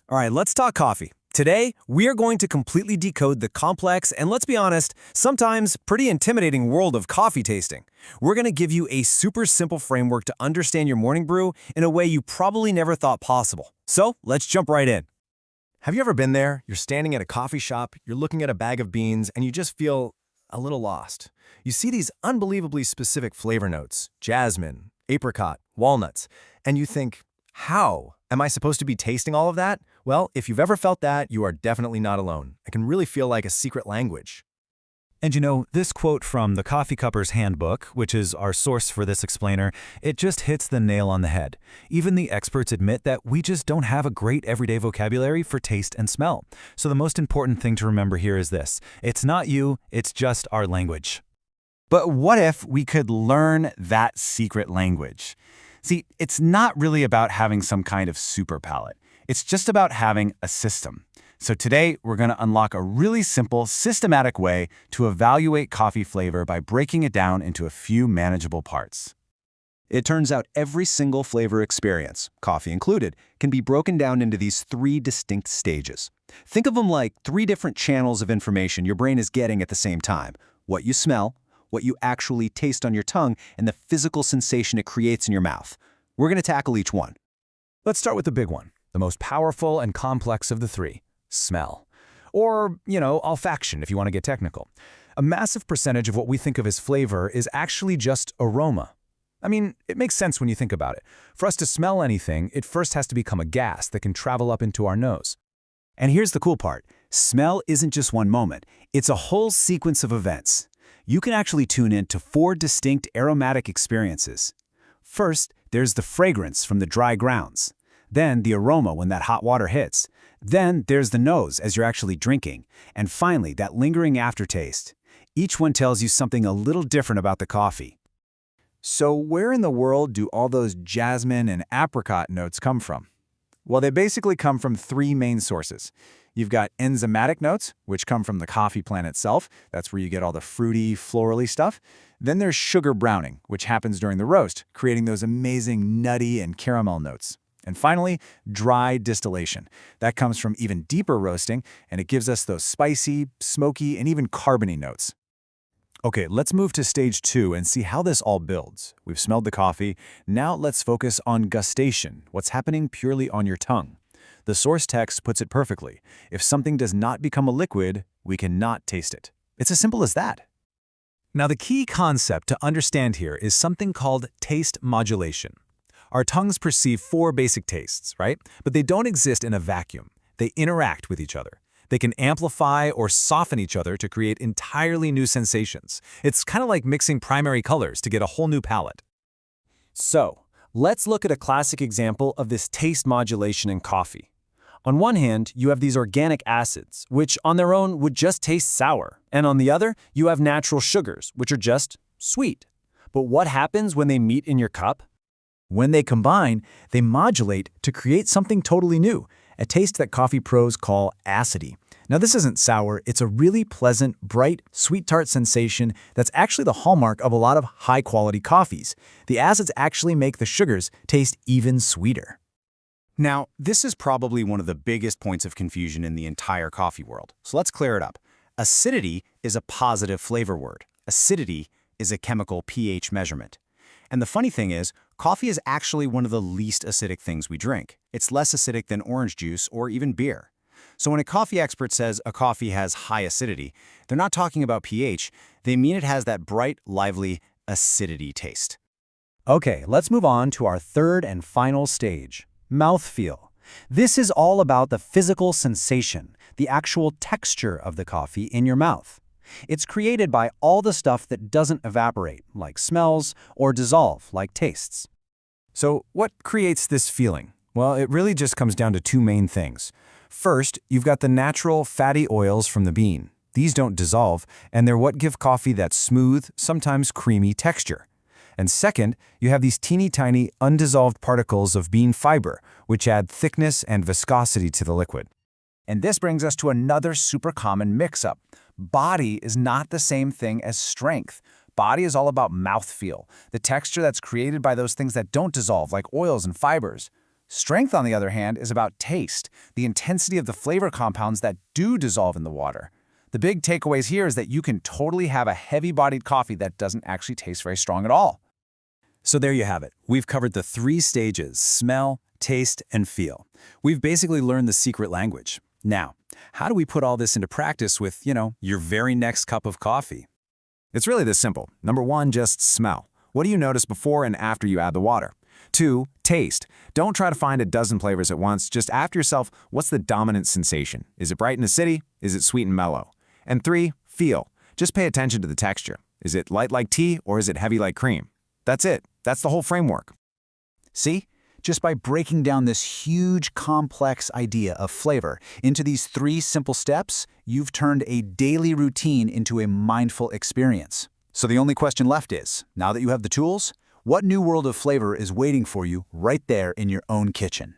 All right, let's talk coffee. Today, we are going to completely decode the complex and, let's be honest, sometimes pretty intimidating world of coffee tasting. We're going to give you a super simple framework to understand your morning brew in a way you probably never thought possible. So, let's jump right in. Have you ever been there? You're standing at a coffee shop, you're looking at a bag of beans, and you just feel a little lost. You see these unbelievably specific flavor notes, jasmine, apricot, walnuts, and you think, how am I supposed to be tasting all of that? Well, if you've ever felt that, you are definitely not alone. It can really feel like a secret language. And you know, this quote from the Coffee Cupper's Handbook, which is our source for this explainer, it just hits the nail on the head. Even the experts admit that we just don't have a great everyday vocabulary for taste and smell. So the most important thing to remember here is this: it's not you, it's just our language. But what if we could learn that secret language? See, it's not really about having some kind of super palate. It's just about having a system. So today, we're going to unlock a really simple, systematic way to evaluate coffee flavor by breaking it down into a few manageable parts. It turns out every single flavor experience, coffee included, can be broken down into these three distinct stages. Think of them like three different channels of information your brain is getting at the same time: what you smell, what you actually taste on your tongue, and the physical sensation it creates in your mouth. We're going to tackle each one. Let's start with the big one, the most powerful and complex of the three: smell. Or, olfaction if you want to get technical. A massive percentage of what we think of as flavor is actually just aroma. I mean, it makes sense when you think about it. For us to smell anything, it first has to become a gas that can travel up into our nose. And here's the cool part: smell isn't just one moment, it's a whole sequence of events. You can actually tune in to 4 distinct aromatic experiences. First, there's the fragrance from the dry grounds. Then the aroma when that hot water hits. Then there's the nose as you're actually drinking. And finally, that lingering aftertaste. Each one tells you something a little different about the coffee. So where in the world do all those jasmine and apricot notes come from? Well, they basically come from 3 main sources. You've got enzymatic notes, which come from the coffee plant itself. That's where you get all the fruity, florally stuff. Then there's sugar browning, which happens during the roast, creating those amazing nutty and caramel notes. And finally, dry distillation. That comes from even deeper roasting, and it gives us those spicy, smoky, and even carbony notes. Okay, let's move to stage 2 and see how this all builds. We've smelled the coffee. Now let's focus on gustation, what's happening purely on your tongue. The source text puts it perfectly: if something does not become a liquid, we cannot taste it. It's as simple as that. Now, the key concept to understand here is something called taste modulation. Our tongues perceive 4 basic tastes, right? But they don't exist in a vacuum. They interact with each other. They can amplify or soften each other to create entirely new sensations. It's kind of like mixing primary colors to get a whole new palette. So, let's look at a classic example of this taste modulation in coffee. On one hand, you have these organic acids, which on their own would just taste sour. And on the other, you have natural sugars, which are just sweet. But what happens when they meet in your cup? When they combine, they modulate to create something totally new, a taste that coffee pros call acidy. Now, this isn't sour, it's a really pleasant, bright, sweet tart sensation that's actually the hallmark of a lot of high-quality coffees. The acids actually make the sugars taste even sweeter. Now, this is probably one of the biggest points of confusion in the entire coffee world, so let's clear it up. Acidity is a positive flavor word. Acidity is a chemical pH measurement. And the funny thing is, coffee is actually one of the least acidic things we drink. It's less acidic than orange juice or even beer. So when a coffee expert says a coffee has high acidity, they're not talking about pH, they mean it has that bright, lively acidity taste. Okay, let's move on to our third and final stage: mouthfeel. This is all about the physical sensation, the actual texture of the coffee in your mouth. It's created by all the stuff that doesn't evaporate, like smells, or dissolve, like tastes. So what creates this feeling? Well, it really just comes down to 2 main things. First, you've got the natural fatty oils from the bean. These don't dissolve, and they're what give coffee that smooth, sometimes creamy texture. And second, you have these teeny tiny, undissolved particles of bean fiber, which add thickness and viscosity to the liquid. And this brings us to another super common mix-up. Body is not the same thing as strength. Body is all about mouthfeel, the texture that's created by those things that don't dissolve, like oils and fibers. Strength, on the other hand, is about taste, the intensity of the flavor compounds that do dissolve in the water. The big takeaways here is that you can totally have a heavy-bodied coffee that doesn't actually taste very strong at all. So there you have it. We've covered the 3 stages: smell, taste, and feel. We've basically learned the secret language. Now, how do we put all this into practice with, your very next cup of coffee? It's really this simple. Number 1, just smell. What do you notice before and after you add the water? 2, taste. Don't try to find a dozen flavors at once. Just ask yourself, what's the dominant sensation? Is it bright and acidic? Is it sweet and mellow? And 3, feel. Just pay attention to the texture. Is it light like tea or is it heavy like cream? That's it. That's the whole framework. See? Just by breaking down this huge, complex idea of flavor into these 3 simple steps, you've turned a daily routine into a mindful experience. So the only question left is, now that you have the tools, what new world of flavor is waiting for you right there in your own kitchen?